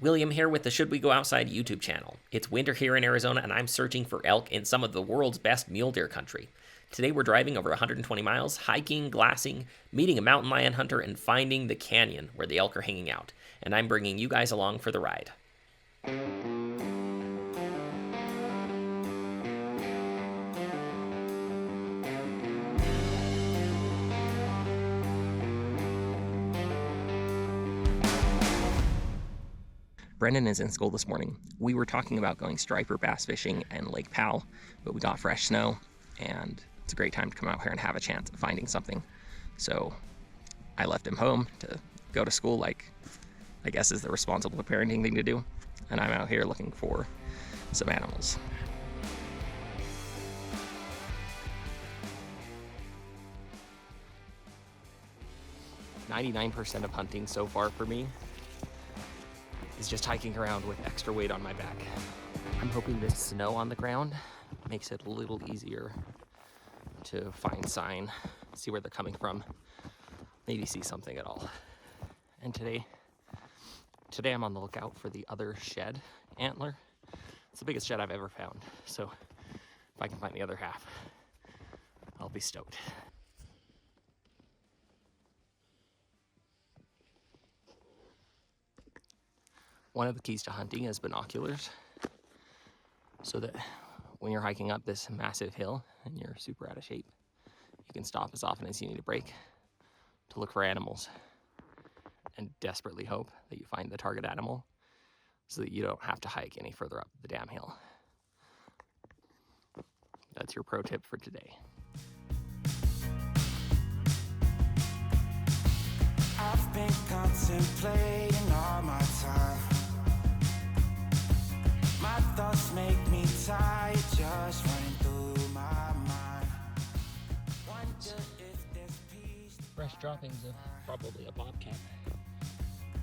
William here with the Should We Go Outside YouTube channel. It's winter here in Arizona and I'm searching for elk in some of the world's best mule deer country. Today we're driving over 120 miles, hiking, glassing, meeting a mountain lion hunter, and finding the canyon where the elk are hanging out. And I'm bringing you guys along for the ride. Brendan is in school this morning. We were talking about going striper bass fishing and Lake Powell, but we got fresh snow and it's a great time to come out here and have a chance at finding something. So I left him home to go to school, like I guess is the responsible parenting thing to do. And I'm out here looking for some animals. "99% of hunting so far for me is just hiking around with extra weight on my back. I'm hoping this snow on the ground makes it a little easier to find sign, see where they're coming from, maybe see something at all. And today I'm on the lookout for the other shed antler. It's the biggest shed I've ever found, so if I can find the other half, I'll be stoked. One of the keys to hunting is binoculars, so that when you're hiking up this massive hill and you're super out of shape, you can stop as often as you need a break to look for animals and desperately hope that you find the target animal so that you don't have to hike any further up the damn hill. That's your pro tip for today. I've been contemplating all my time. My thoughts make me tired, just running through my mind. Wonder if there's peace. Fresh droppings of probably a bobcat.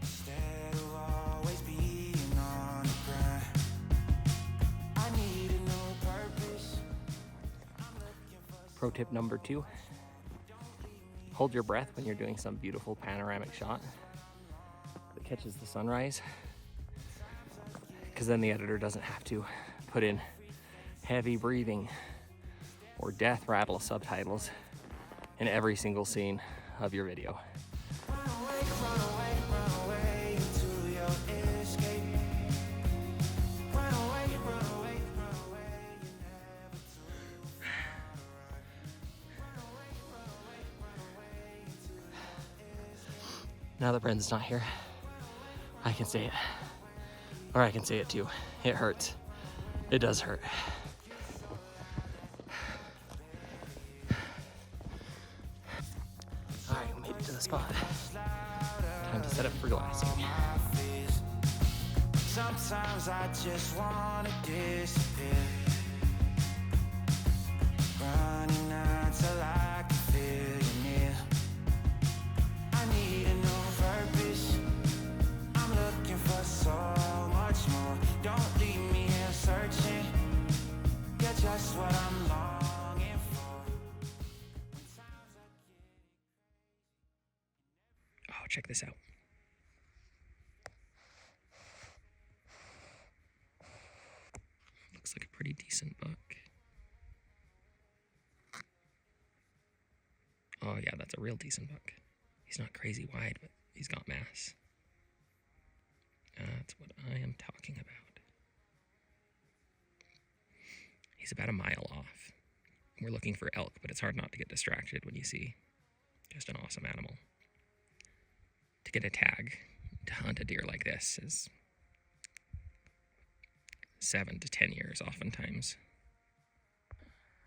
Instead of always being on the grind, I need a new purpose. Pro tip number 2. Hold your breath when you're doing some beautiful panoramic shot that catches the sunrise, because then the editor doesn't have to put in heavy breathing or death rattle subtitles in every single scene of your video. Now that Brendan's not here, I can say it. Or I can say it too. It hurts. It does hurt. All right, we made it to the spot. Time to set up for glassing. Sometimes I just wanna disappear. Running until I can feel you near. I need a new purpose. I'm looking for so much more. Don't leave me here searching. You're just what I'm longing for. Oh, check this out. Looks like a pretty decent buck. Oh yeah, that's a real decent buck. He's not crazy wide, but he's got mass. That's what I am talking about. He's about a mile off. We're looking for elk, but it's hard not to get distracted when you see just an awesome animal. To get a tag to hunt a deer like this is 7 to 10 years oftentimes.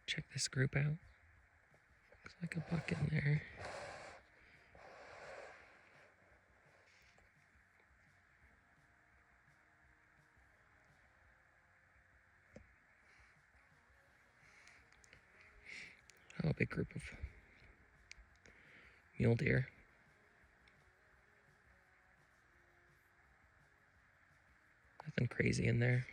Check this group out. Looks like a buck in there. Oh, a big group of mule deer. Nothing crazy in there.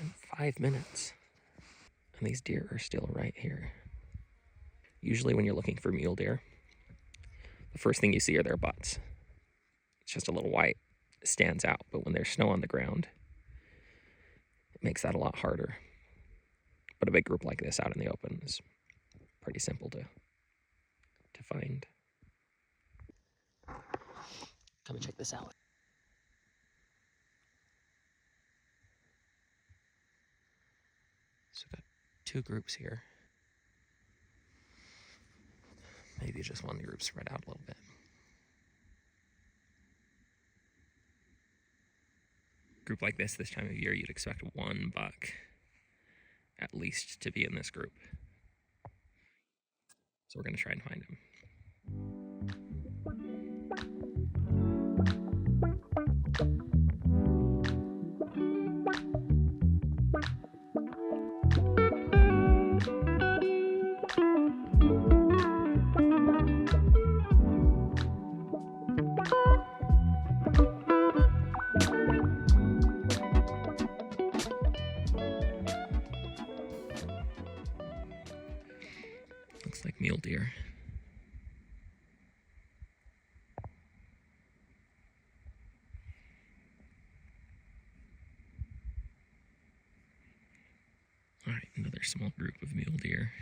In 5 minutes. And these deer are still right here. Usually when you're looking for mule deer, the first thing you see are their butts. It's just a little white. stands out, but when there's snow on the ground, it makes that a lot harder. But a big group like this out in the open is pretty simple to find. Come and check this out. So we've got two groups here. Maybe just one group spread out a little bit. Group like this time of year, you'd expect one buck at least to be in this group. So we're going to try and find him. Looks like mule deer. All right, another small group of mule deer.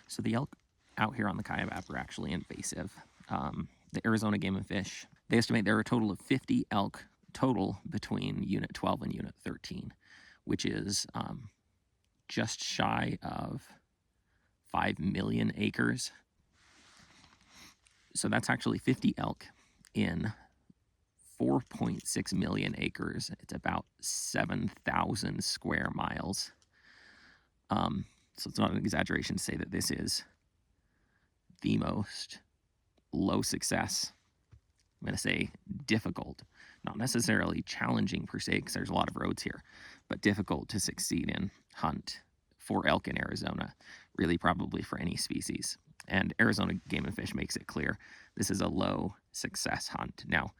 So the elk out here on the Kaibab are actually invasive. The Arizona Game and Fish, they estimate there are a total of 50 elk total between Unit 12 and Unit 13, which is just shy of 5 million acres. So that's actually 50 elk in 4.6 million acres. It's about 7,000 square miles. So it's not an exaggeration to say that this is the most low success, I'm going to say difficult, not necessarily challenging per se, because there's a lot of roads here, but difficult to succeed in hunt for elk in Arizona, really probably for any species. And Arizona Game and Fish makes it clear this is a low success hunt. Now,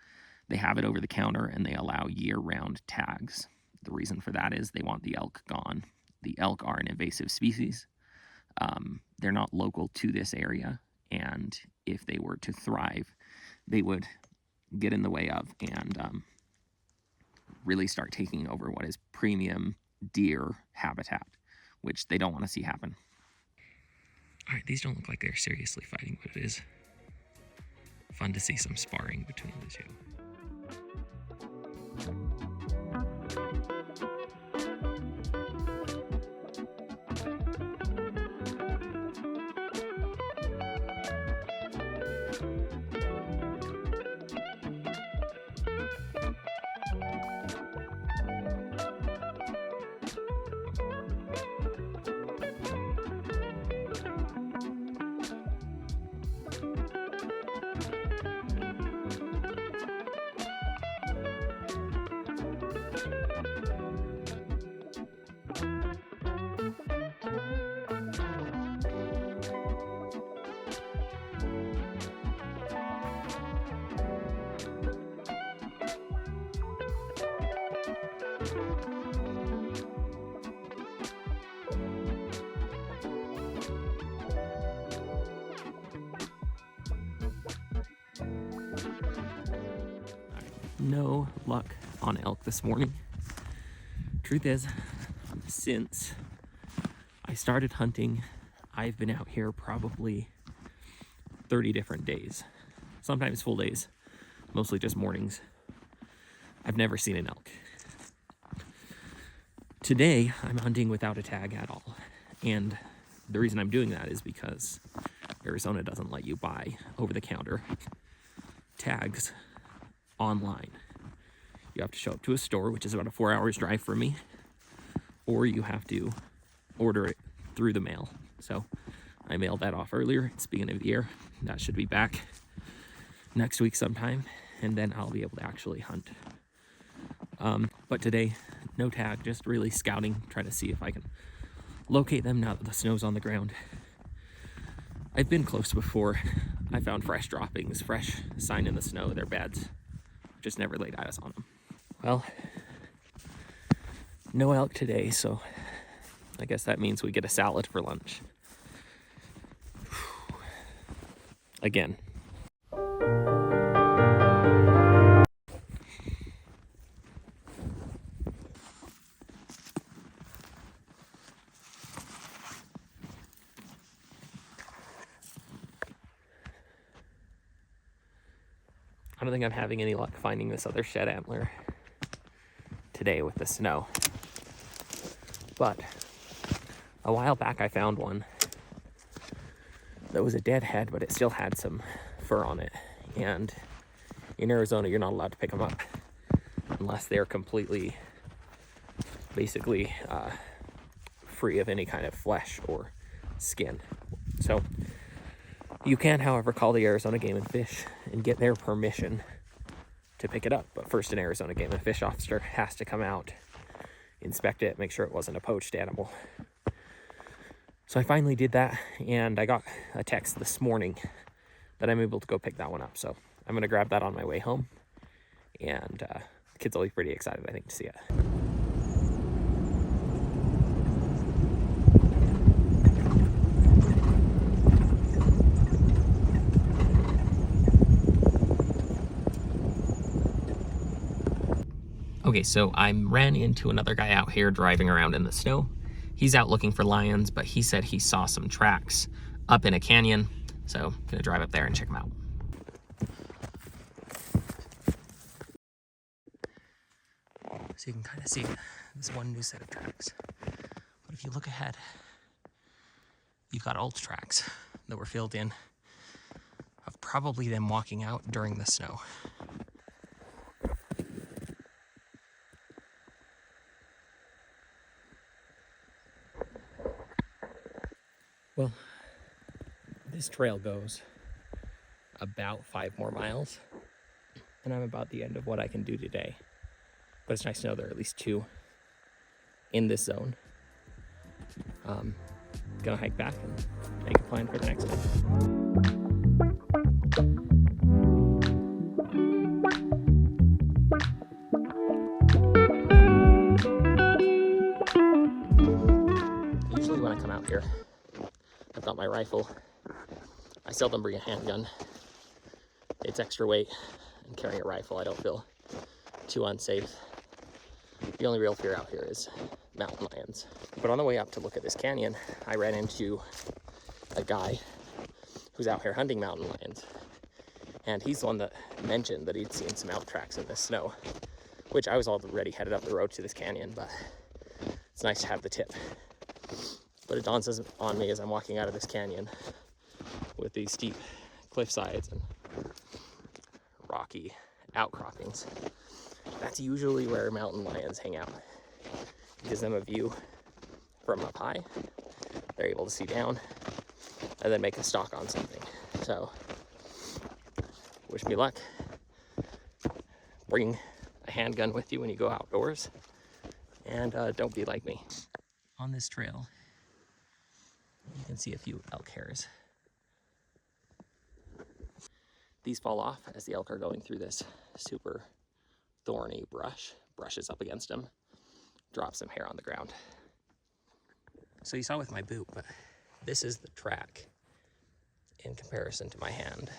they have it over the counter and they allow year-round tags. The reason for that is they want the elk gone. The elk are an invasive species. They're not local to this area, and if they were to thrive, they would get in the way of and really start taking over what is premium deer habitat, which they don't want to see happen. All right, these don't look like they're seriously fighting, but it is fun to see some sparring between the two. No luck on elk this morning. Truth is, since I started hunting, I've been out here probably 30 different days, sometimes full days, mostly just mornings. I've never seen an elk. Today, I'm hunting without a tag at all. And the reason I'm doing that is because Arizona doesn't let you buy over-the-counter tags online. You have to show up to a store, which is about a 4 hours drive for me, or you have to order it through the mail. So I mailed that off earlier. It's the beginning of the year. That should be back next week sometime, and then I'll be able to actually hunt. But today, no tag, just really scouting, trying to see if I can locate them now that the snow's on the ground. I've been close before. I found fresh droppings, fresh sign in the snow, their beds. Just never laid eyes on them. Well, no elk today, so I guess that means we get a salad for lunch. Again. I don't think I'm having any luck finding this other shed antler today with the snow. But a while back I found one that was a dead head, but it still had some fur on it. And in Arizona, you're not allowed to pick them up unless they're completely, basically free of any kind of flesh or skin. So you can, however, call the Arizona Game and Fish and get their permission to pick it up. But first, an Arizona Game and Fish officer has to come out, inspect it, make sure it wasn't a poached animal. So I finally did that, and I got a text this morning that I'm able to go pick that one up. So I'm going to grab that on my way home, and the kids will be pretty excited, I think, to see it. Okay, so I ran into another guy out here driving around in the snow. He's out looking for lions, but he said he saw some tracks up in a canyon. So I'm gonna drive up there and check them out. So you can kind of see this one new set of tracks. But if you look ahead, you've got old tracks that were filled in of probably them walking out during the snow. Well, this trail goes about 5 more miles, and I'm about the end of what I can do today. But it's nice to know there are at least 2 in this zone. Gonna hike back and make a plan for the next one. Usually when I come out here, I've got my rifle. I seldom bring a handgun. It's extra weight, and carrying a rifle I don't feel too unsafe. The only real fear out here is mountain lions. But on the way up to look at this canyon, I ran into a guy who's out here hunting mountain lions. And he's the one that mentioned that he'd seen some elk tracks in the snow, which I was already headed up the road to this canyon, but it's nice to have the tip. But it dawns on me as I'm walking out of this canyon with these steep cliff sides and rocky outcroppings. That's usually where mountain lions hang out. It gives them a view from up high. They're able to see down and then make a stalk on something. So, wish me luck. Bring a handgun with you when you go outdoors, and don't be like me. On this trail, you can see a few elk hairs. These fall off as the elk are going through this super thorny brush, brushes up against them, drops some hair on the ground. So you saw with my boot, but this is the track in comparison to my hand.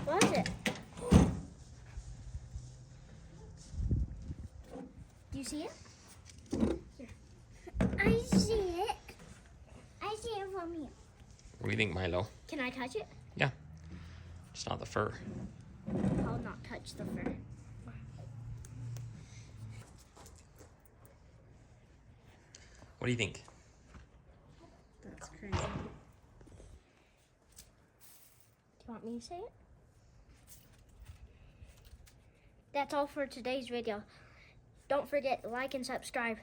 What is it? Do you see it? Here. I see it. I see it from here. What do you think, Milo? Can I touch it? Yeah, just not the fur. I'll not touch the fur. What do you think? That's crazy. Do you want me to say it? That's all for today's video. Don't forget to like and subscribe.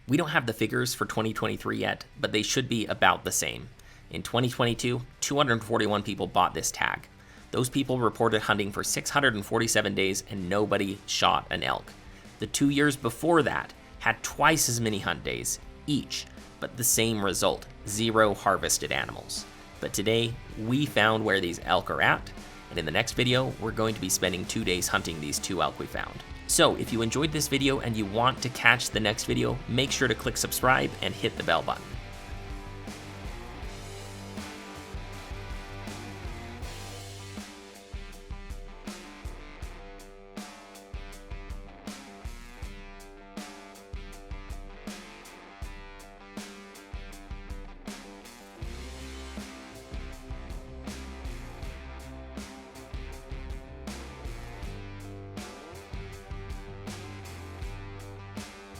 We don't have the figures for 2023 yet, but they should be about the same. In 2022, 241 people bought this tag. Those people reported hunting for 647 days and nobody shot an elk. The 2 years before that had twice as many hunt days each, but the same result, 0 harvested animals. But today, we found where these elk are at, and in the next video, we're going to be spending 2 days hunting these 2 elk we found. So if you enjoyed this video and you want to catch the next video, make sure to click subscribe and hit the bell button.